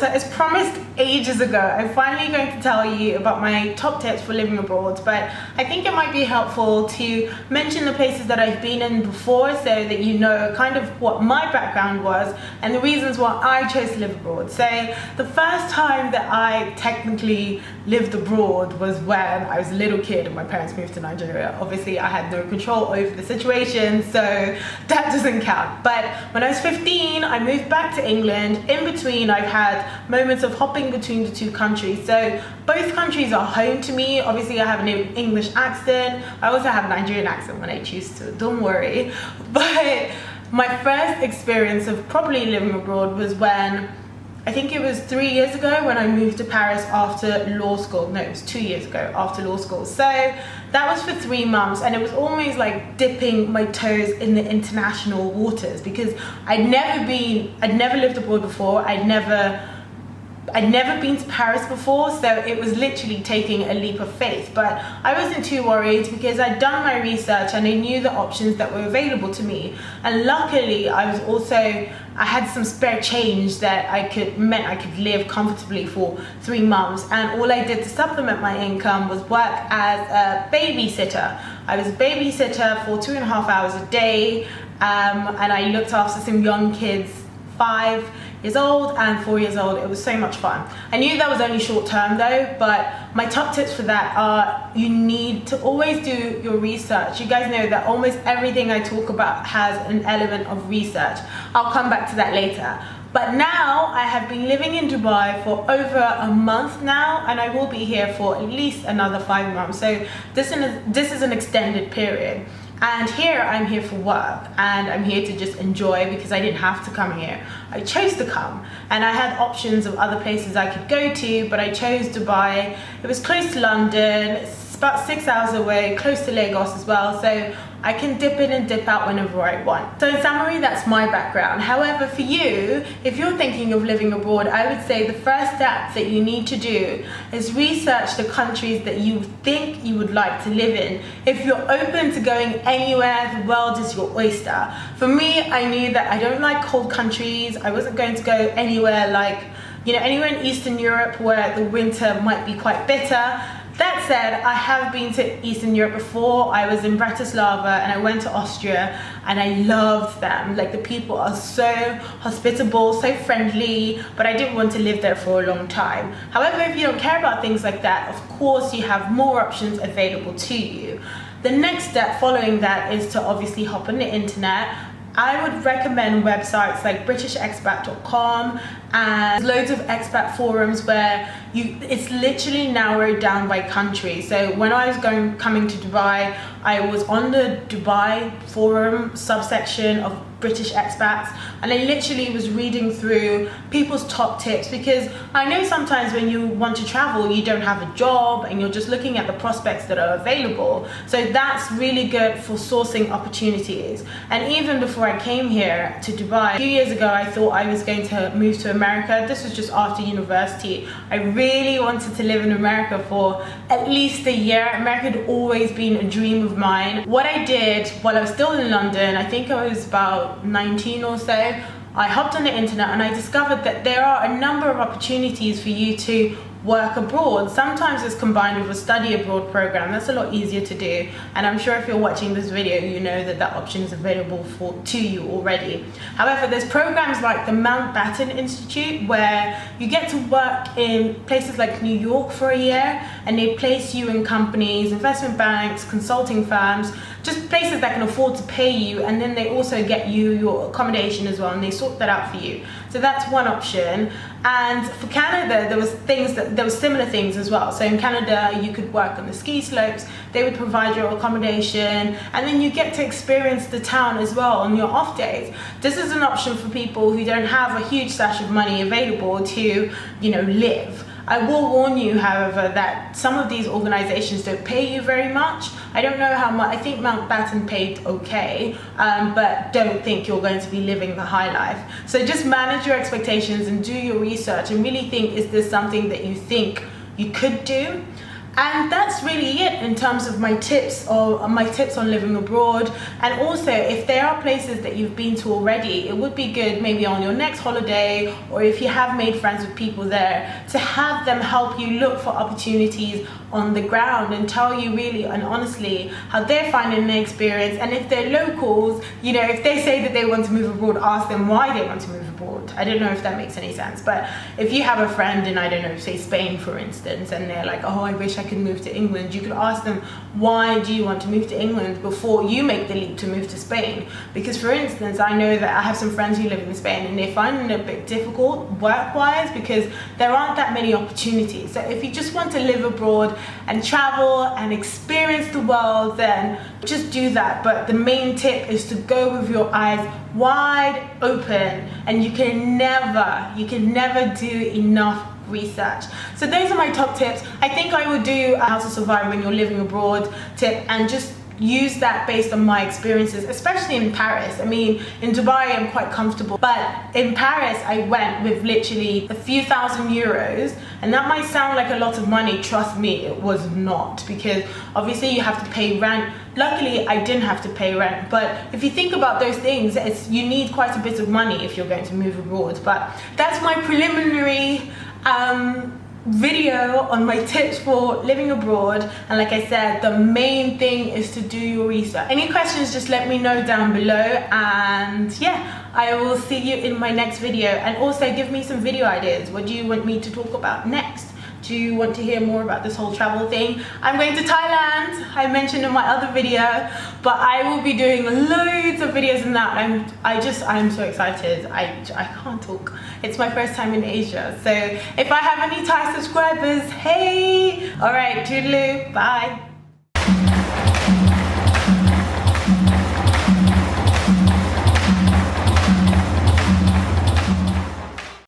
So as promised ages ago, I'm finally going to tell you about my top tips for living abroad, but I think it might be helpful to mention the places that I've been in before so that you know kind of what my background was and the reasons why I chose to live abroad. So the first time that I technically lived abroad was when I was a little kid and my parents moved to Nigeria. Obviously I had no control over the situation, so that doesn't count. But when I was 15, I moved back to England. In between, I've had moments of hopping between the two countries. So both countries are home to me. Obviously I have an English accent. I also have a Nigerian accent when I choose to, don't worry. But my first experience of probably living abroad was when, I think it was 3 years ago, when I moved to Paris after law school. No, it was 2 years ago after law school. So that was for 3 months, and it was almost like dipping my toes in the international waters because I'd never lived abroad before. I'd never been to Paris before, so it was literally taking a leap of faith. But I wasn't too worried because I'd done my research and I knew the options that were available to me. And luckily, I had some spare change that meant I could live comfortably for 3 months. And all I did to supplement my income was work as a babysitter. I was a babysitter for 2.5 hours a day, and I looked after some young kids, 5 years old and 4 years old. It was so much fun. I knew that was only short term though, but my top tips for that are you need to always do your research. You guys know that almost everything I talk about has an element of research. I'll come back to that later. But now I have been living in Dubai for over a month now, and I will be here for at least another 5 months. So this is an extended period. And here, I'm here for work, and I'm here to just enjoy because I didn't have to come here. I chose to come, and I had options of other places I could go to, but I chose Dubai. It was close to London, it's about 6 hours away, close to Lagos as well, so I can dip in and dip out whenever I want. So in summary, that's my background. However, for you, if you're thinking of living abroad, I would say the first step that you need to do is research the countries that you think you would like to live in. If you're open to going anywhere, the world is your oyster. For me, I knew that I don't like cold countries. I wasn't going to go anywhere like, anywhere in Eastern Europe where the winter might be quite bitter. That said, I have been to Eastern Europe before. I was in Bratislava and I went to Austria and I loved them. Like, the people are so hospitable, so friendly, but I didn't want to live there for a long time. However, if you don't care about things like that, of course you have more options available to you. The next step following that is to obviously hop on the internet. I would recommend websites like britishexpat.com and loads of expat forums where it's literally narrowed down by country. So when I was coming to Dubai, I was on the Dubai forum subsection of British expats, and I literally was reading through people's top tips because I know sometimes when you want to travel you don't have a job and you're just looking at the prospects that are available. So that's really good for sourcing opportunities. And even before I came here to Dubai, a few years ago, I thought I was going to move to America. This was just after university. I really wanted to live in America for at least a year. America had always been a dream of mine. What I did while I was still in London, I think I was about 19 or so, I hopped on the internet and I discovered that there are a number of opportunities for you to work abroad. Sometimes it's combined with a study abroad program. That's a lot easier to do, and I'm sure if you're watching this video you know that that option is available to you already. However, there's programs like the Mountbatten Institute where you get to work in places like New York for a year, and they place you in companies, investment banks, consulting firms, just places that can afford to pay you, and then they also get you your accommodation as well, and they sort that out for you. So that's one option. And for Canada, there were similar things as well. So in Canada, you could work on the ski slopes, they would provide your accommodation, and then you get to experience the town as well on your off days. This is an option for people who don't have a huge stash of money available to, live. I will warn you, however, that some of these organizations don't pay you very much. I don't know how much. I think Mountbatten paid okay, but don't think you're going to be living the high life. So just manage your expectations and do your research and really think, is this something that you think you could do? And that's really it in terms of my tips on living abroad. And also, if there are places that you've been to already, it would be good maybe on your next holiday, or if you have made friends with people there, to have them help you look for opportunities on the ground and tell you really and honestly how they're finding the experience. And if they're locals, you know, if they say that they want to move abroad, ask them why they want to move abroad. I don't know if that makes any sense, but if you have a friend in, I don't know, say Spain for instance, and they're like, oh, I wish I could move to England, you could ask them, why do you want to move to England before you make the leap to move to Spain? Because for instance, I know that I have some friends who live in Spain and they find it a bit difficult work-wise because there aren't that many opportunities. So if you just want to live abroad and travel and experience the world, then just do that. But the main tip is to go with your eyes wide open, and you can never do enough research. So those are my top tips. I think I would do a how to survive when you're living abroad tip, and just use that based on my experiences, especially in Paris. I mean, in Dubai I'm quite comfortable, but in Paris I went with literally a few €1,000, and that might sound like a lot of money. Trust me, it was not, because obviously you have to pay rent. Luckily I didn't have to pay rent, but if you think about those things, you need quite a bit of money if you're going to move abroad. But that's my preliminary video on my tips for living abroad. And like I said, the main thing is to do your research. Any questions, just let me know down below, and yeah, I will see you in my next video. And also give me some video ideas. What do you want me to talk about next? Do you want to hear more about this whole travel thing? I'm going to Thailand, I mentioned in my other video, but I will be doing loads of videos in that. I'm so excited. I can't talk. It's my first time in Asia. So if I have any Thai subscribers, hey! Alright, toodaloo, bye.